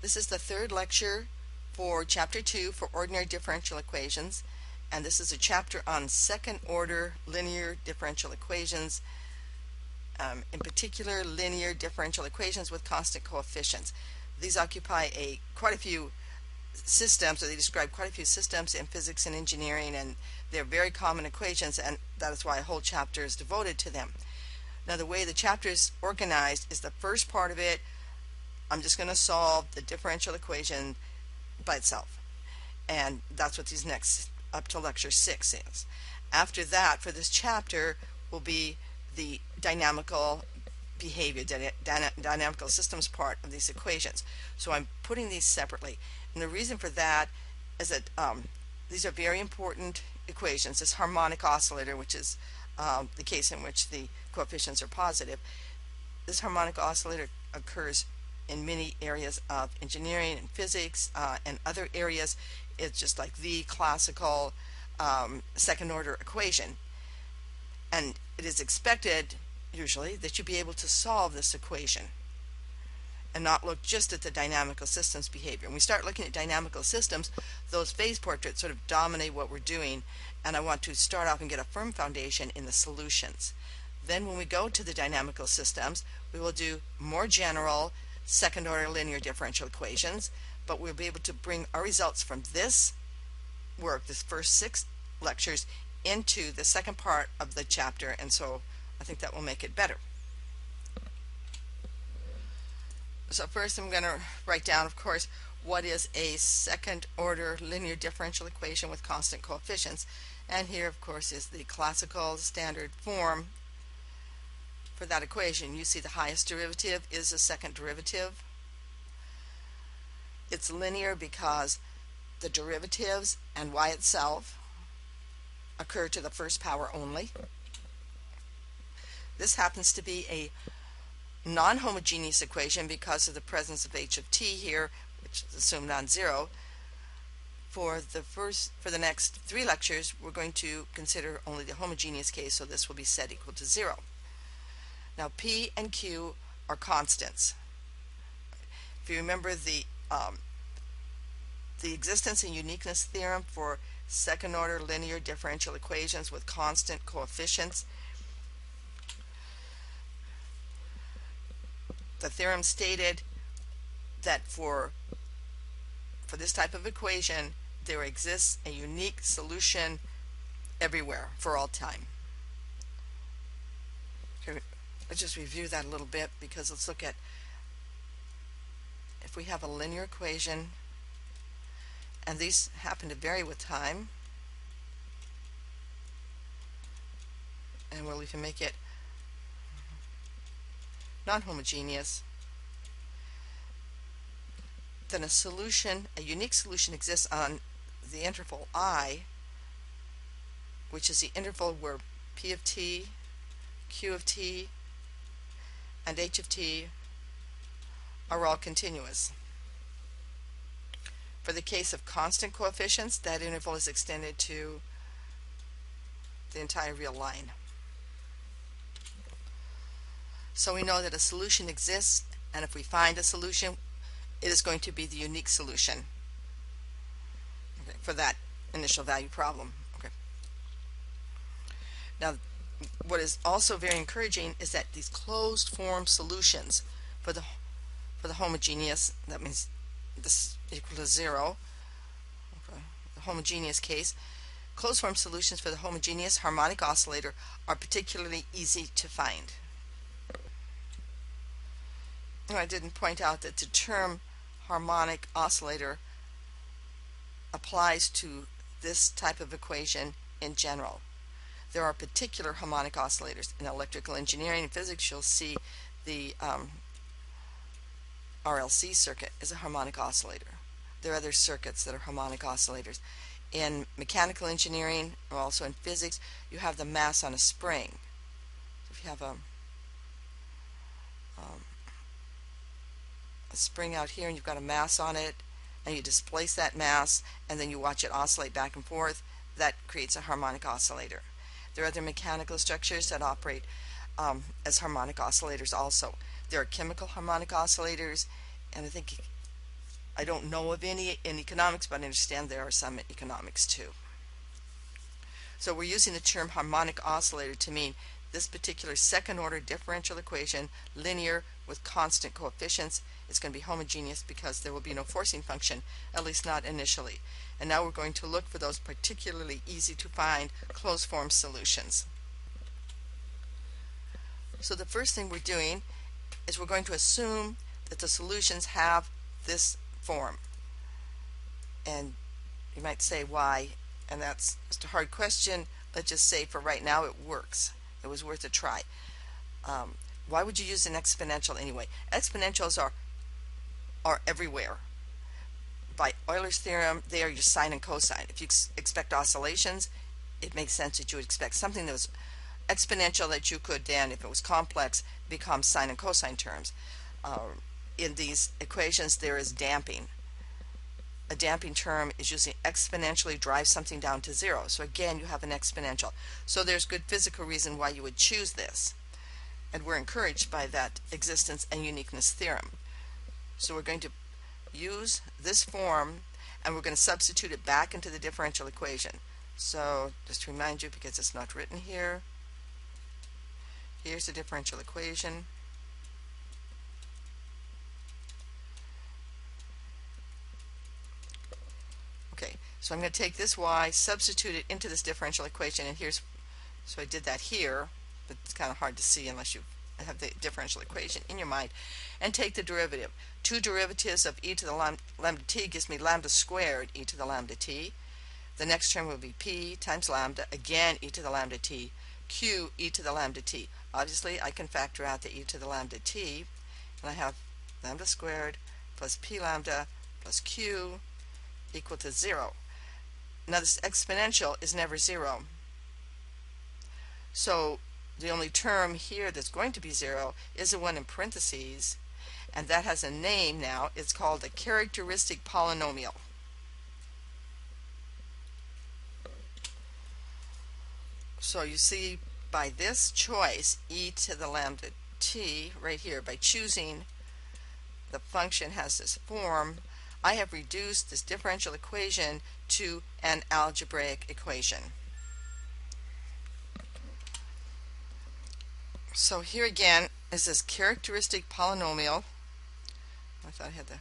This is the third lecture for Chapter 2 for ordinary differential equations, and this is a chapter on second order linear differential equations, in particular linear differential equations with constant coefficients. These occupy quite a few systems, or they describe quite a few systems in physics and engineering, and they're very common equations, and that is why a whole chapter is devoted to them. Now, the way the chapter is organized is the first part of it, I'm just going to solve the differential equation by itself, and that's what these next up to lecture 6 is. After that, for this chapter, will be the dynamical behavior, dynamical systems part of these equations. So I'm putting these separately, and the reason for that is that these are very important equations. This harmonic oscillator, which is the case in which the coefficients are positive, this harmonic oscillator occurs in many areas of engineering and physics and other areas. It's just like the classical second order equation, and it is expected usually that you be able to solve this equation and not look just at the dynamical systems behavior. When we start looking at dynamical systems, those phase portraits sort of dominate what we're doing, and I want to start off and get a firm foundation in the solutions. Then when we go to the dynamical systems, we will do more general second order linear differential equations, but we'll be able to bring our results from this work, this first 6 lectures, into the second part of the chapter, and so I think that will make it better. So first I'm going to write down, of course, what is a second order linear differential equation with constant coefficients, and here of course is the classical standard form for that equation. You see the highest derivative is a second derivative. It's linear because the derivatives and y itself occur to the first power only. This happens to be a non-homogeneous equation because of the presence of h of t here, which is assumed non-zero. For the next 3 lectures, we're going to consider only the homogeneous case, so this will be set equal to 0. Now, p and q are constants. If you remember the existence and uniqueness theorem for second order linear differential equations with constant coefficients, the theorem stated that for this type of equation there exists a unique solution everywhere for all time. Okay, let's just review that a little bit, because let's look at if we have a linear equation, and these happen to vary with time, and we'll even make it non-homogeneous, then a unique solution exists on the interval I, which is the interval where p of t, q of t, and h of t are all continuous. For the case of constant coefficients, that interval is extended to the entire real line. So we know that a solution exists, and if we find a solution, it is going to be the unique solution, okay, for that initial value problem. Okay. Now, what is also very encouraging is that these closed form solutions for the homogeneous, that means this equal to 0, okay, the homogeneous case, closed form solutions for the homogeneous harmonic oscillator are particularly easy to find. I didn't point out that the term harmonic oscillator applies to this type of equation in general. There are particular harmonic oscillators. In electrical engineering and physics, you'll see the RLC circuit is a harmonic oscillator. There are other circuits that are harmonic oscillators. In mechanical engineering, or also in physics, you have the mass on a spring. So if you have a spring out here and you've got a mass on it, and you displace that mass and then you watch it oscillate back and forth, that creates a harmonic oscillator. There are other mechanical structures that operate as harmonic oscillators also. There are chemical harmonic oscillators, and I think I don't know of any in economics, but I understand there are some in economics too. So we're using the term harmonic oscillator to mean this particular second order differential equation, linear with constant coefficients, is going to be homogeneous because there will be no forcing function, at least not initially. And now we're going to look for those particularly easy to find closed form solutions. So the first thing we're doing is we're going to assume that the solutions have this form. And you might say why, and that's just a hard question. Let's just say for right now it works. It was worth a try. Why would you use an exponential anyway? Exponentials are everywhere. By Euler's theorem, they are your sine and cosine. If you expect oscillations, it makes sense that you would expect something that was exponential that you could then, if it was complex, become sine and cosine terms. In these equations, there is damping. A damping term is using exponentially drive something down to zero. So again, you have an exponential. So there's good physical reason why you would choose this. And we're encouraged by that existence and uniqueness theorem. So we're going to use this form and we're going to substitute it back into the differential equation. So just to remind you, because it's not written here, here's the differential equation. Okay, so I'm going to take this y, substitute it into this differential equation, and here's, so I did that here, but it's kind of hard to see unless you have the differential equation in your mind, and take the derivative. Two derivatives of e to the lambda t gives me lambda squared e to the lambda t. The next term will be p times lambda, again e to the lambda t, q e to the lambda t. Obviously I can factor out the e to the lambda t, and I have lambda squared plus p lambda plus q equal to 0. Now this exponential is never 0. So the only term here that's going to be 0 is the one in parentheses, and that has a name now. It's called a characteristic polynomial. So you see, by this choice, e to the lambda t, right here, by choosing the function has this form, I have reduced this differential equation to an algebraic equation. So here again is this characteristic polynomial. I thought I had the,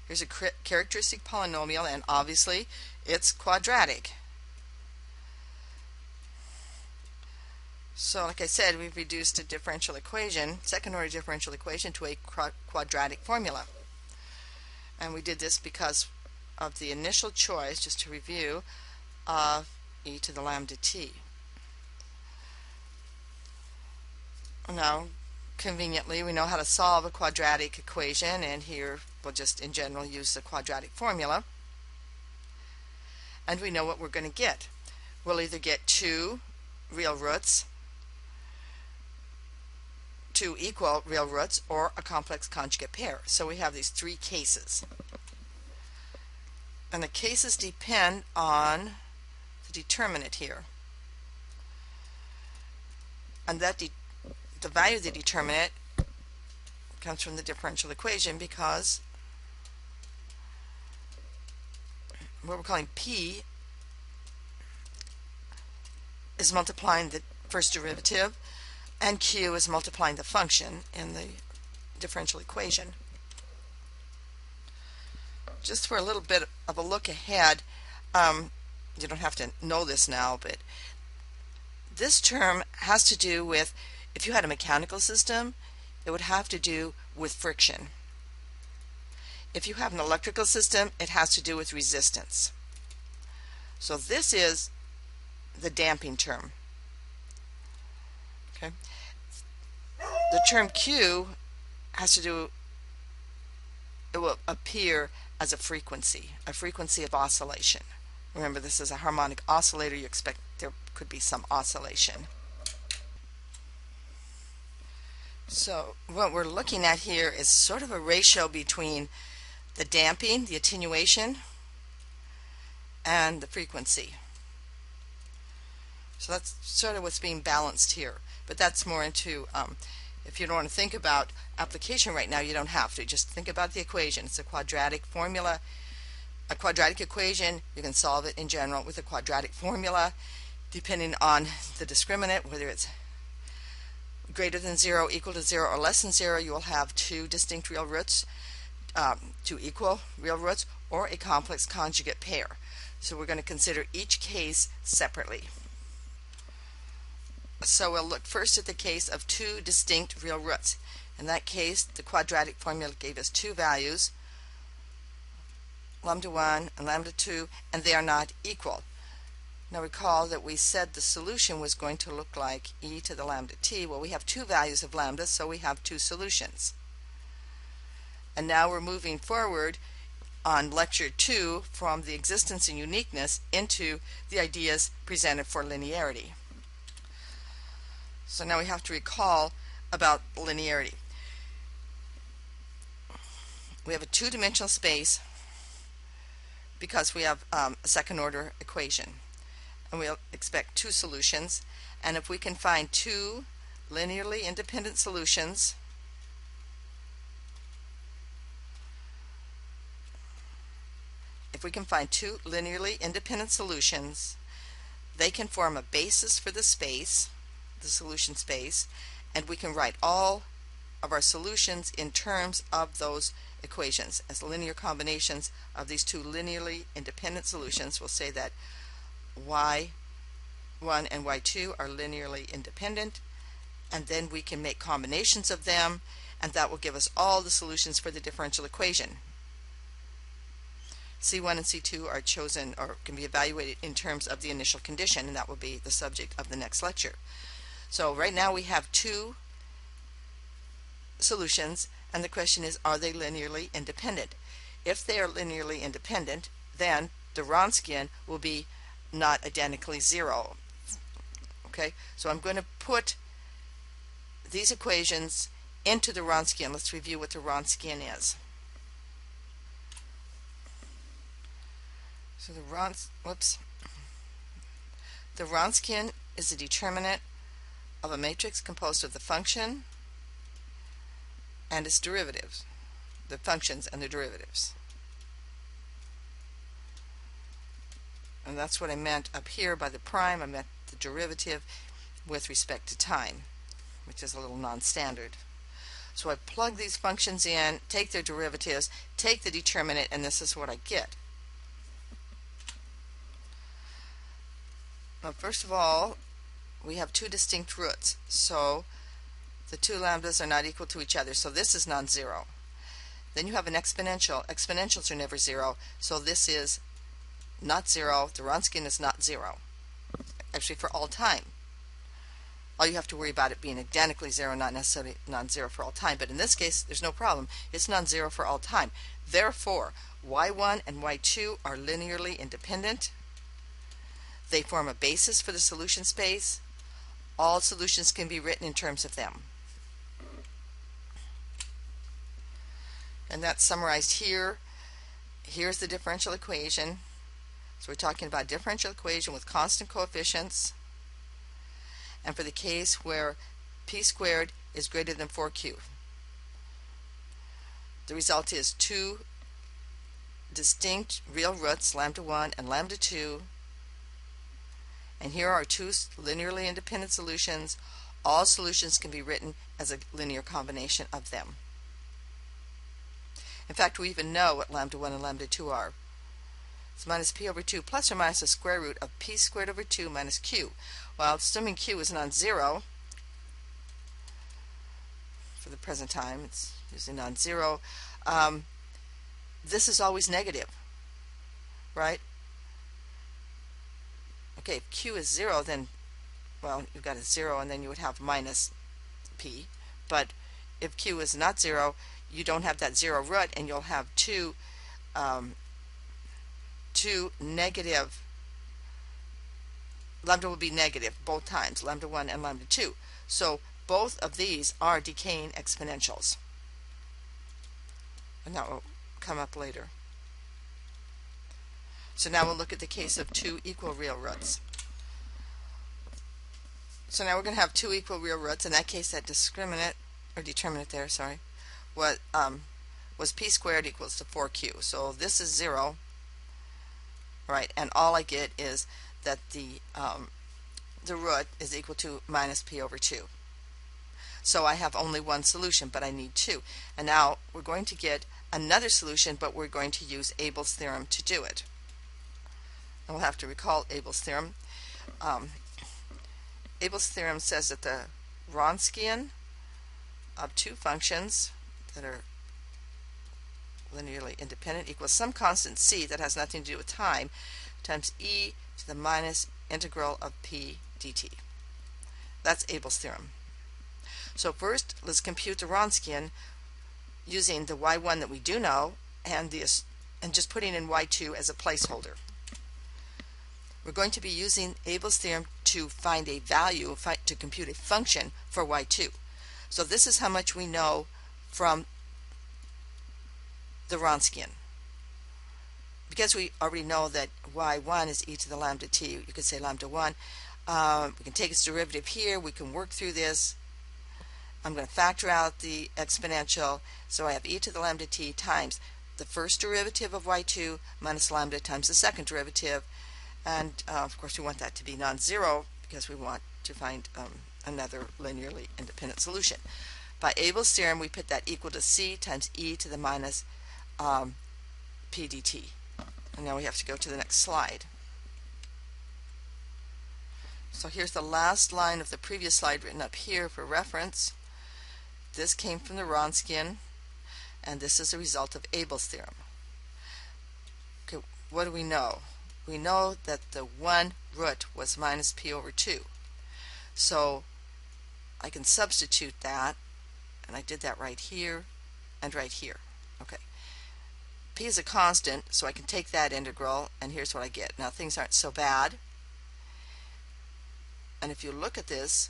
here's a characteristic polynomial, and obviously it's quadratic. So like I said, we've reduced a differential equation, second order differential equation, to a quadratic formula. And we did this because of the initial choice, just to review, of e to the lambda t. Now, conveniently, we know how to solve a quadratic equation, and here we'll just in general use the quadratic formula. And we know what we're going to get. We'll either get two real roots, two equal real roots, or a complex conjugate pair. So we have these three cases. And the cases depend on the determinant here. And that the value of the determinant comes from the differential equation, because what we're calling p is multiplying the first derivative, and q is multiplying the function in the differential equation. Just for a little bit of a look ahead, you don't have to know this now, but this term has to do with, if you had a mechanical system, it would have to do with friction. If you have an electrical system, it has to do with resistance. So this is the damping term. Okay. The term Q has to do, it will appear as a frequency of oscillation. Remember, this is a harmonic oscillator. You expect there could be some oscillation. So what we're looking at here is sort of a ratio between the damping, the attenuation, and the frequency. So that's sort of what's being balanced here. But that's more into If you don't want to think about application right now, you don't have to. Just think about the equation. It's a quadratic formula. A quadratic equation, you can solve it in general with a quadratic formula, depending on the discriminant, whether it's greater than 0, equal to 0, or less than 0. You will have two distinct real roots, two equal real roots, or a complex conjugate pair. So we're going to consider each case separately. So we'll look first at the case of two distinct real roots. In that case, the quadratic formula gave us two values, lambda 1 and lambda 2, and they are not equal. Now recall that we said the solution was going to look like e to the lambda t. Well, we have two values of lambda, so we have two solutions. And now we're moving forward on lecture 2 from the existence and uniqueness into the ideas presented for linearity. So now we have to recall about linearity. We have a two-dimensional space because we have a second order equation, and we'll expect two solutions, and if we can find two linearly independent solutions, they can form a basis for the space, the solution space, and we can write all of our solutions in terms of those equations as linear combinations of these two linearly independent solutions. We'll say that y1 and y2 are linearly independent, and then we can make combinations of them, and that will give us all the solutions for the differential equation. C1 and C2 are chosen or can be evaluated in terms of the initial condition, and that will be the subject of the next lecture. So right now we have two solutions, and the question is, are they linearly independent? If they are linearly independent, then the Wronskian will be not identically 0. Okay, so I'm going to put these equations into the Wronskian. Let's review what the Wronskian is. So the Wronskian is the determinant of a matrix composed of the function and its derivatives, the functions and the derivatives. And that's what I meant up here by the prime. I meant the derivative with respect to time, which is a little non-standard. So I plug these functions in, take their derivatives, take the determinant, and this is what I get. Now, first of all, we have two distinct roots, so the two lambdas are not equal to each other, so this is non-zero. Then you have an exponential. Exponentials are never 0, so this is not 0. The Wronskian is not 0, actually for all time. All you have to worry about it being identically 0, not necessarily non-zero for all time, but in this case there's no problem. It's non-zero for all time. Therefore, y1 and y2 are linearly independent. They form a basis for the solution space. All solutions can be written in terms of them. And that's summarized here. Here's the differential equation. So we're talking about a differential equation with constant coefficients, and for the case where p squared is greater than 4q. The result is two distinct real roots, lambda 1 and lambda 2, and here are two linearly independent solutions. All solutions can be written as a linear combination of them. In fact, we even know what lambda 1 and lambda 2 are. It's minus p over 2 plus or minus the square root of p squared over 2 minus q. Well, assuming q is non-zero, for the present time, it's usually non-zero, this is always negative, right? Okay, if q is 0, then, well, you've got a 0, and then you would have minus p. But if q is not 0, you don't have that 0 root, and you'll have two negative. Lambda will be negative both times, lambda 1 and lambda 2. So both of these are decaying exponentials. And that will come up later. So now we'll look at the case of two equal real roots. So now we're going to have two equal real roots. In that case, that discriminant or determinant there, sorry, was p squared equals to 4q. So this is 0, right? And all I get is that the root is equal to minus p over 2. So I have only one solution, but I need two. And now we're going to get another solution, but we're going to use Abel's theorem to do it. And we'll have to recall Abel's theorem. Abel's theorem says that the Wronskian of two functions that are linearly independent equals some constant c that has nothing to do with time times e to the minus integral of p dt. That's Abel's theorem. So first, let's compute the Wronskian using the y1 that we do know and just putting in y2 as a placeholder. We're going to be using Abel's theorem to find a value, to compute a function for y2. So this is how much we know from the Wronskian. Because we already know that y1 is e to the lambda t, you could say lambda 1. We can take its derivative here, we can work through this. I'm going to factor out the exponential, so I have e to the lambda t times the first derivative of y2 minus lambda times the second derivative, and of course we want that to be non-zero because we want to find another linearly independent solution. By Abel's theorem, we put that equal to c times e to the minus p dt. And now we have to go to the next slide. So here's the last line of the previous slide written up here for reference. This came from the Wronskian, and this is a result of Abel's theorem. Okay, what do we know? We know that the one root was minus p over 2. So I can substitute that, and I did that right here and right here. Okay. P is a constant, so I can take that integral, and here's what I get. Now things aren't so bad. And if you look at this,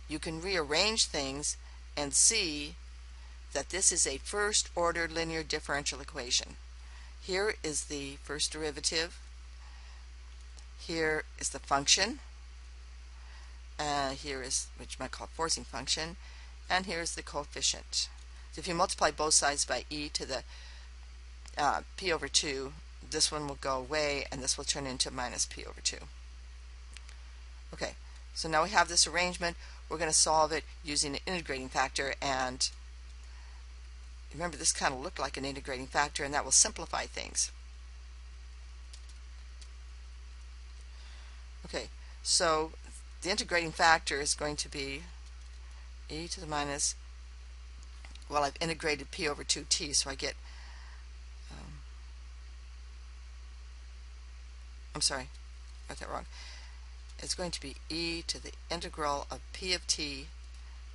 you can rearrange things and see that this is a first order linear differential equation. Here is the first derivative. Here is the function. Here is what you might call a forcing function. And here is the coefficient. So if you multiply both sides by e to the p over 2, this one will go away and this will turn into minus p over 2. Okay, so now we have this arrangement. We're going to solve it using an integrating factor, and remember this kind of looked like an integrating factor, and that will simplify things. Okay, so the integrating factor is going to be e to the minus, well, I've integrated p over 2t, so I get I'm sorry, got that wrong. It's going to be e to the integral of p of t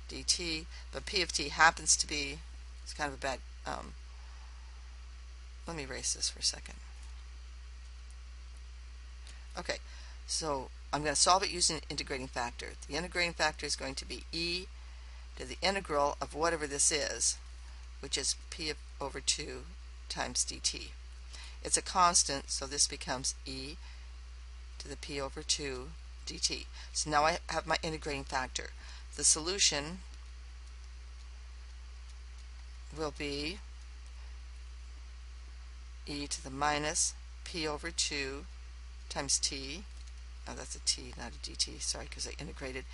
dt, but p of t happens to be, it's kind of a bad, let me erase this for a second. Okay, so I'm going to solve it using an integrating factor. The integrating factor is going to be e to the integral of whatever this is, which is p over 2 times dt. It's a constant, so this becomes e to the p over 2 dt. So now I have my integrating factor. The solution will be e to the minus p over 2 times t. Oh, that's a t, not a dt, sorry, because I integrated,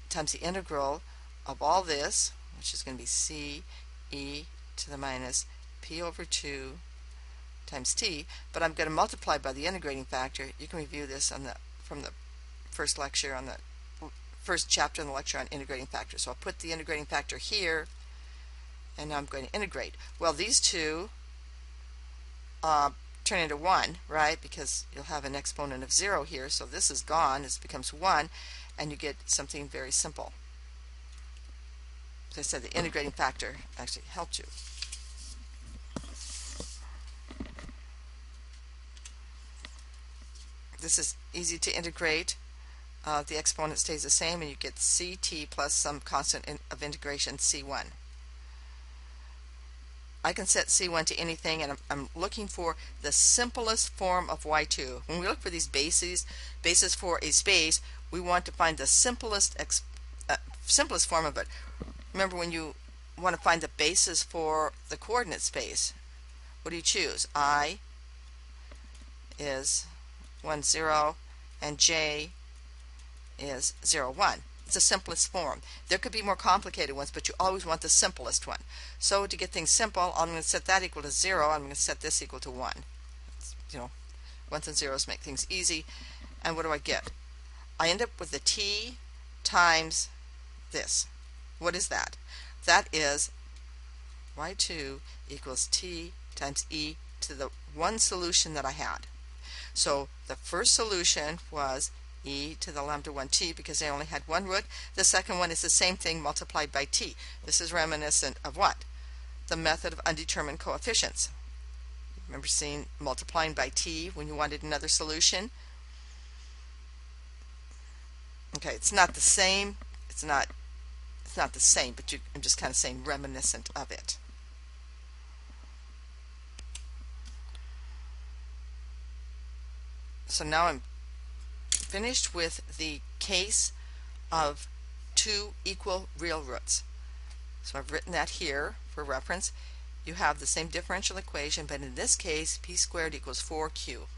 times the integral of all this, which is going to be c e to the minus p over 2 times t, but I'm going to multiply by the integrating factor. You can review this on from the first lecture, on the first chapter in the lecture on integrating factors. So I'll put the integrating factor here, and now I'm going to integrate. Well, these two turn into 1, right? Because you'll have an exponent of 0 here, so this is gone. This becomes 1, and you get something very simple. As I said, the integrating factor actually helped you. This is easy to integrate. The exponent stays the same, and you get ct plus some constant of integration c1. I can set c1 to anything, and I'm looking for the simplest form of y2. When we look for these bases for a space, we want to find the simplest form of it. remember when you want to find the basis for the coordinate space, what do you choose? I is 1, 0 and j is 0, 1. It's the simplest form. There could be more complicated ones, but you always want the simplest one. So to get things simple, I'm going to set that equal to 0. I'm going to set this equal to 1. You know, ones and zeros make things easy. And what do I get? I end up with the t times this. What is that? That is y2 equals t times e to the one solution that I had. So the first solution was e to the lambda 1t because I only had one root. The second one is the same thing multiplied by t. This is reminiscent of what? The method of undetermined coefficients. Remember seeing multiplying by t when you wanted another solution? Okay, it's not the same. It's not the same, but I'm just kind of saying reminiscent of it. So now I'm finished with the case of two equal real roots. So I've written that here for reference. You have the same differential equation, but in this case p squared equals 4q.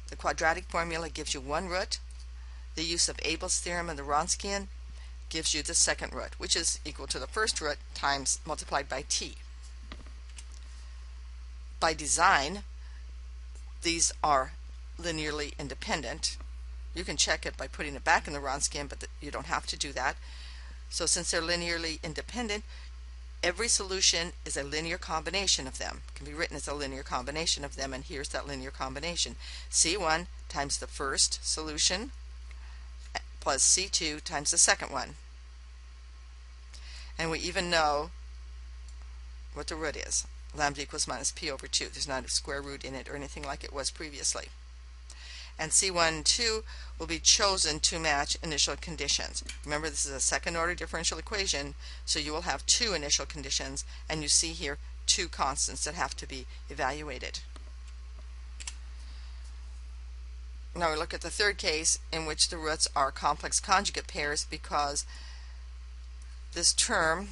The quadratic formula gives you one root. The use of Abel's theorem and the Wronskian gives you the second root, which is equal to the first root times multiplied by t. By design, these are linearly independent. You can check it by putting it back in the Wronskian, but you don't have to do that. So since they're linearly independent, every solution is a linear combination of them. It can be written as a linear combination of them, and here's that linear combination. C1 times the first solution plus C2 times the second one. And we even know what the root is. Lambda equals minus p over 2. There's not a square root in it or anything like it was previously. And C1 and 2 will be chosen to match initial conditions. Remember, this is a second order differential equation, so you will have two initial conditions, and you see here two constants that have to be evaluated. Now we look at the third case in which the roots are complex conjugate pairs because this term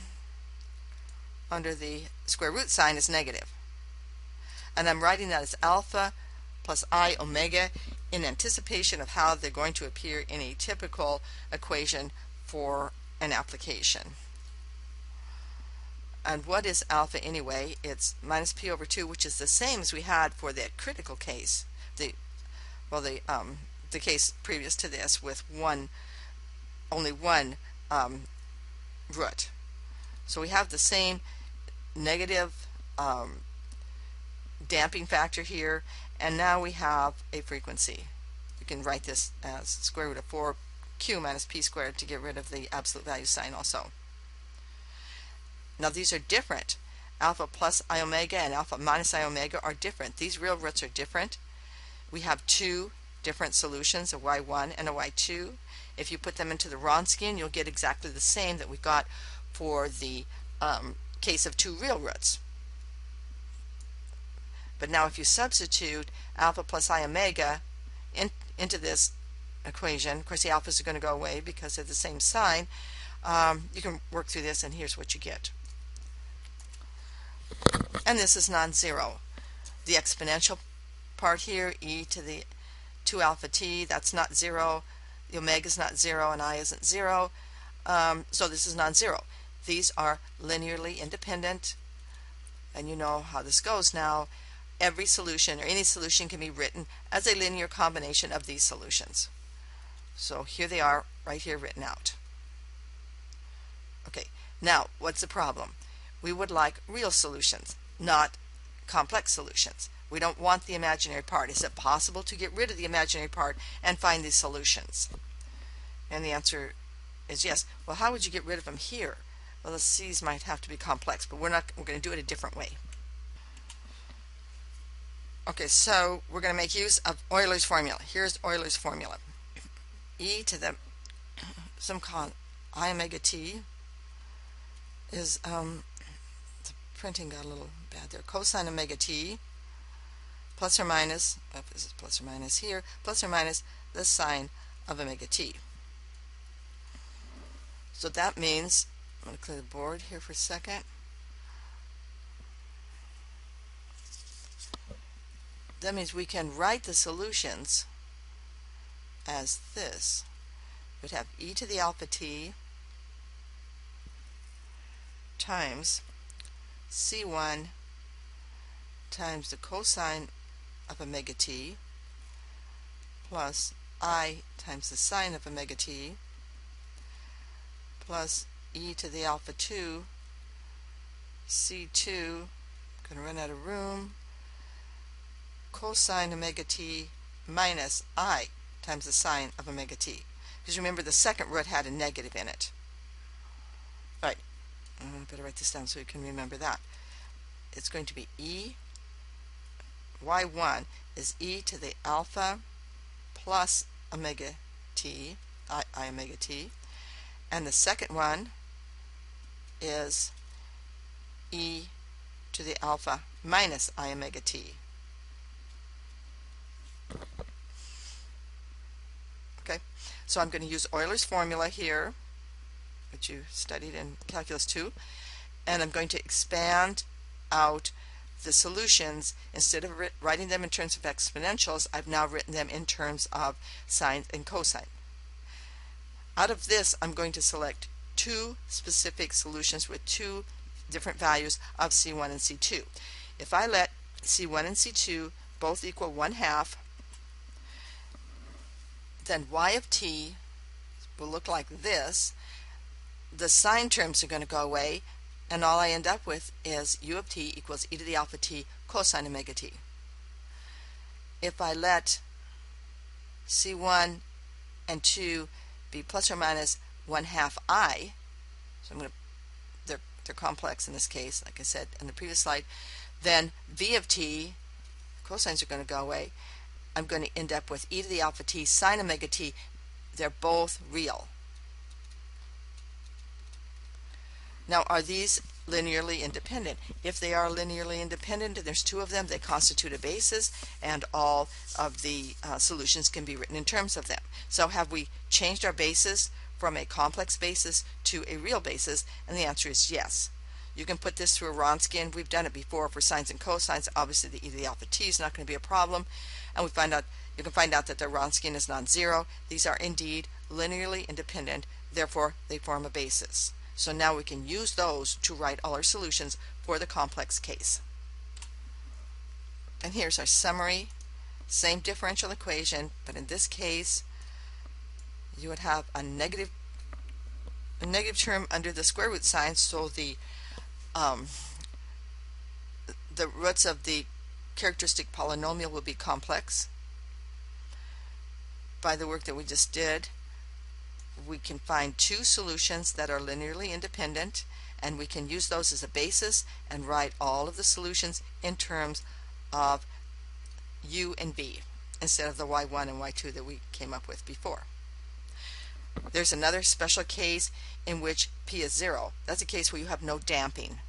under the square root sign is negative. And I'm writing that as alpha plus I omega in anticipation of how they're going to appear in a typical equation for an application. And what is alpha anyway? It's minus p over 2, which is the same as we had for that critical case, the case previous to this with only one root. So we have the same negative damping factor here, and now we have a frequency. You can write this as square root of 4q minus p squared to get rid of the absolute value sign also. Now these are different. Alpha plus I omega and alpha minus I omega are different. These real roots are different. We have two different solutions, a y1 and a y2. If you put them into the Wronskian, you'll get exactly the same that we got for the case of two real roots. But now if you substitute alpha plus I omega into this equation, of course the alphas are going to go away because they're the same sign, you can work through this, and here's what you get. And this is non-zero. The exponential part here, e to the 2 alpha t, that's not 0. The omega is not 0, and I isn't 0. So this is non-zero. These are linearly independent, and you know how this goes now. Every solution or any solution can be written as a linear combination of these solutions. So here they are right here written out. Okay, now what's the problem? We would like real solutions, not complex solutions. We don't want the imaginary part. Is it possible to get rid of the imaginary part and find these solutions? And the answer is yes. Well, how would you get rid of them here? Well, the C's might have to be complex, but we're going to do it a different way. Okay, so we're going to make use of Euler's formula. Here's Euler's formula. E to the some con I omega t is the printing got a little bad there. Cosine omega t plus or minus, this is plus or minus here, plus or minus the sine of omega t. So that means, I'm going to clear the board here for a second. That means we can write the solutions as this. We'd have e to the alpha t times c1 times the cosine of omega t plus I times the sine of omega t plus e to the alpha 2 c2, going to run out of room, cosine omega t minus I times the sine of omega t. Because remember, the second root had a negative in it. Right. I better write this down so you can remember that. It's going to be y1 is e to the alpha plus omega t, I omega t, and the second one is e to the alpha minus I omega t. Okay, so I'm going to use Euler's formula here, which you studied in Calculus 2, and I'm going to expand out the solutions. Instead of writing them in terms of exponentials, I've now written them in terms of sine and cosine. Out of this, I'm going to select two specific solutions with two different values of C1 and C2. If I let C1 and C2 both equal 1/2, then y of t will look like this. The sine terms are going to go away, and all I end up with is u of t equals e to the alpha t cosine omega t. If I let c1 and 2 be plus or minus 1/2 I, so I'm going to, they're complex in this case, like I said in the previous slide, then v of t, cosines are going to go away. I'm going to end up with e to the alpha t sine omega t. They're both real. Now, are these linearly independent? If they are linearly independent, and there's two of them, they constitute a basis, and all of the solutions can be written in terms of them. So have we changed our basis from a complex basis to a real basis? And the answer is yes. You can put this through a Wronskian. We've done it before for sines and cosines. Obviously, the e to the alpha t is not going to be a problem. And you can find out that the Wronskian is non-zero. These are indeed linearly independent. Therefore, they form a basis. So now we can use those to write all our solutions for the complex case. And here's our summary. Same differential equation, but in this case, you would have a negative term under the square root sign, so the roots of the characteristic polynomial will be complex. By the work that we just did, we can find two solutions that are linearly independent, and we can use those as a basis and write all of the solutions in terms of u and v instead of the y1 and y2 that we came up with before. There's another special case in which p is 0. That's a case where you have no damping.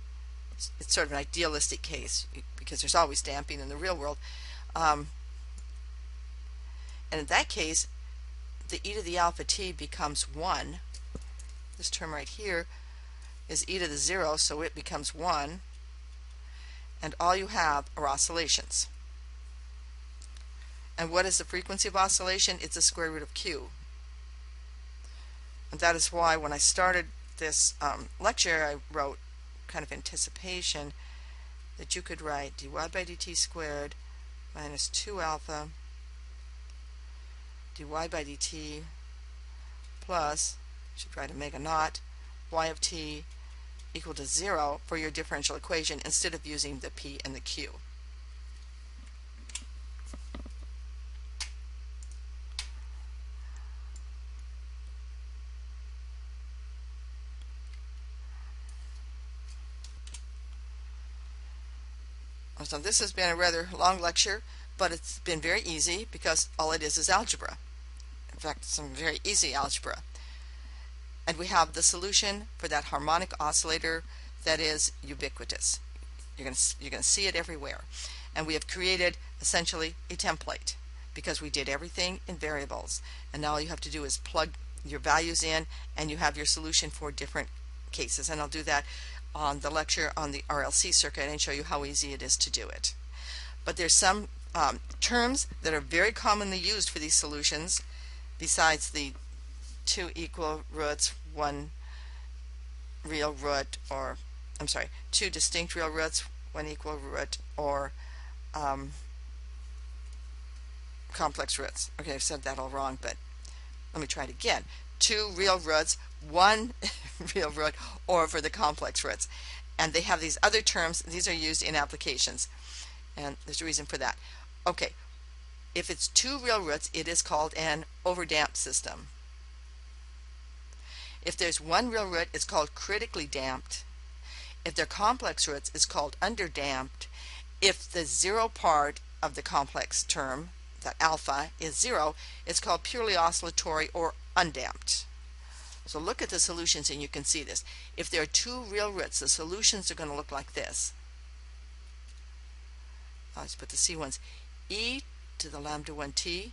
It's sort of an idealistic case because there's always damping in the real world. And in that case, the e to the alpha t becomes 1. This term right here is e to the 0, so it becomes 1. And all you have are oscillations. And what is the frequency of oscillation? It's the square root of q. And that is why when I started this lecture, I wrote kind of anticipation that you could write dy by dt squared minus 2 alpha dy by dt plus, you should write omega naught, y of t equal to 0 for your differential equation instead of using the p and the q. So this has been a rather long lecture, but it's been very easy because all it is algebra. In fact, some very easy algebra. And we have the solution for that harmonic oscillator that is ubiquitous. You're going to see it everywhere. And we have created essentially a template because we did everything in variables. And now all you have to do is plug your values in, and you have your solution for different cases. And I'll do that on the lecture on the RLC circuit and show you how easy it is to do it. But there's some terms that are very commonly used for these solutions besides the two equal roots, one real root, or I'm sorry, two distinct real roots, one equal root, or complex roots. Okay, I've said that all wrong, but let me try it again. Two real roots, one real root, or for the complex roots. And they have these other terms. These are used in applications, and there's a reason for that. Okay, if it's two real roots, it is called an overdamped system. If there's one real root, it's called critically damped. If they're complex roots, it's called underdamped. If the zero part of the complex term, that alpha, is zero, it's called purely oscillatory or undamped. So look at the solutions and you can see this. If there are two real roots, the solutions are going to look like this. Let's put the C1s. E to the lambda 1t,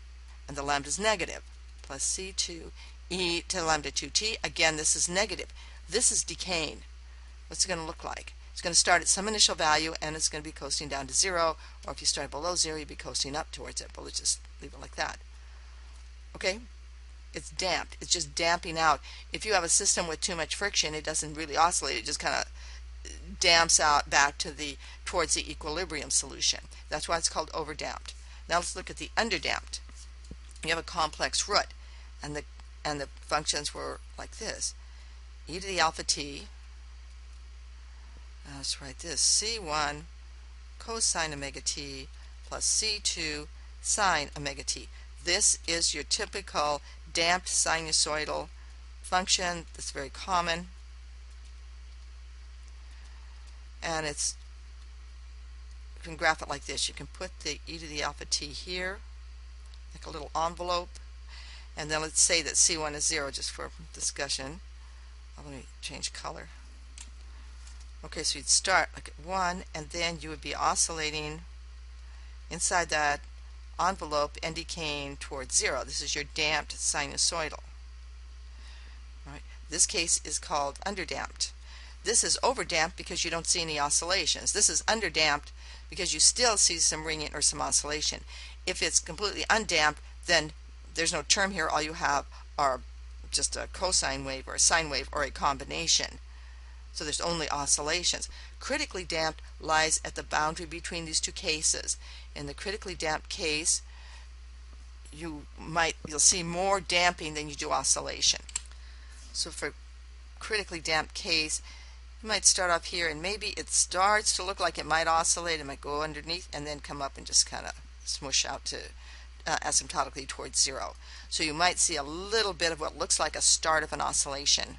and the lambda is negative, plus C2 e to the lambda 2t. Again, this is negative. This is decaying. What's it going to look like? It's going to start at some initial value and it's going to be coasting down to 0, or if you start below 0, you'd be coasting up towards it, but let's just leave it like that. Okay? It's damped. It's just damping out. If you have a system with too much friction, it doesn't really oscillate. It just kind of damps out back to towards the equilibrium solution. That's why it's called overdamped. Now let's look at the underdamped. You have a complex root, and the functions were like this: e to the alpha t. Now let's write this: C1 cosine omega t plus C2 sine omega t. This is your typical damped sinusoidal function that's very common, and you can graph it like this. You can put the e to the alpha t here, like a little envelope, and then let's say that C1 is 0 just for discussion. Let me change color. Okay, so you'd start like at 1, and then you would be oscillating inside that envelope and decaying towards 0. This is your damped sinusoidal. Right. This case is called underdamped. This is overdamped because you don't see any oscillations. This is underdamped because you still see some ringing or some oscillation. If it's completely undamped, then there's no term here. All you have are just a cosine wave or a sine wave or a combination. So there's only oscillations. Critically damped lies at the boundary between these two cases. In the critically damped case, you'll see more damping than you do oscillation. So for critically damped case, you might start off here and maybe it starts to look like it might oscillate. It might go underneath and then come up and just kind of smoosh out to asymptotically towards 0. So you might see a little bit of what looks like a start of an oscillation.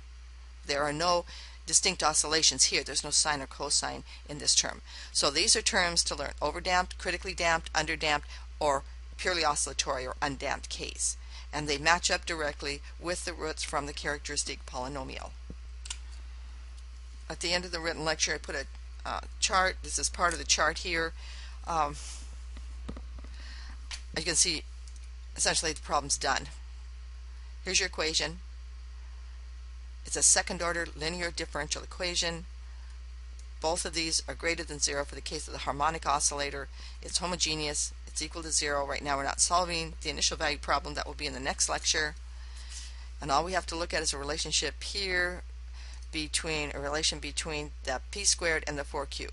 There are no distinct oscillations here. There's no sine or cosine in this term. So these are terms to learn: overdamped, critically damped, underdamped, or purely oscillatory or undamped case. And they match up directly with the roots from the characteristic polynomial. At the end of the written lecture, I put a chart. This is part of the chart here. You can see essentially the problem's done. Here's your equation. It's a second order linear differential equation. Both of these are greater than 0 for the case of the harmonic oscillator. It's homogeneous. It's equal to 0. Right now we're not solving the initial value problem. That will be in the next lecture. And all we have to look at is a relationship here between the p squared and the 4q.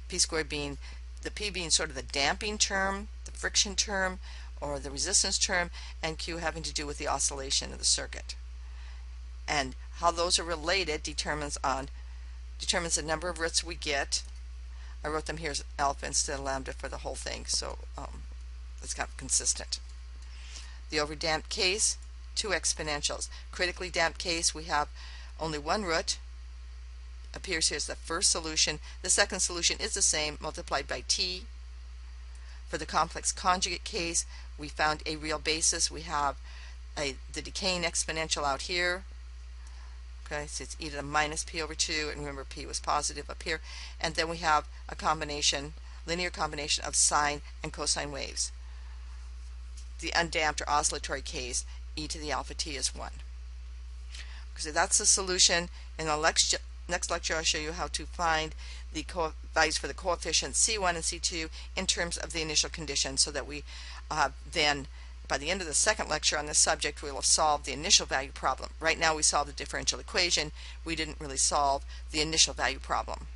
P squared being the p being sort of the damping term, the friction term, or the resistance term, and q having to do with the oscillation of the circuit. And how those are related determines the number of roots we get. I wrote them here as alpha instead of lambda for the whole thing, so it's kind of consistent. The overdamped case, two exponentials. Critically damped case, we have only one root. Appears here as the first solution. The second solution is the same, multiplied by t. For the complex conjugate case, we found a real basis. We have the decaying exponential out here. Okay, so it's e to the minus p over 2, and remember p was positive up here. And then we have a combination, linear combination of sine and cosine waves. The undamped or oscillatory case e to the alpha t is 1. So that's the solution. In the next lecture, I'll show you how to find the values for the coefficients C1 and C2 in terms of the initial condition, so that we then, by the end of the second lecture on this subject, we'll have solved the initial value problem. Right now we solved the differential equation. We didn't really solve the initial value problem.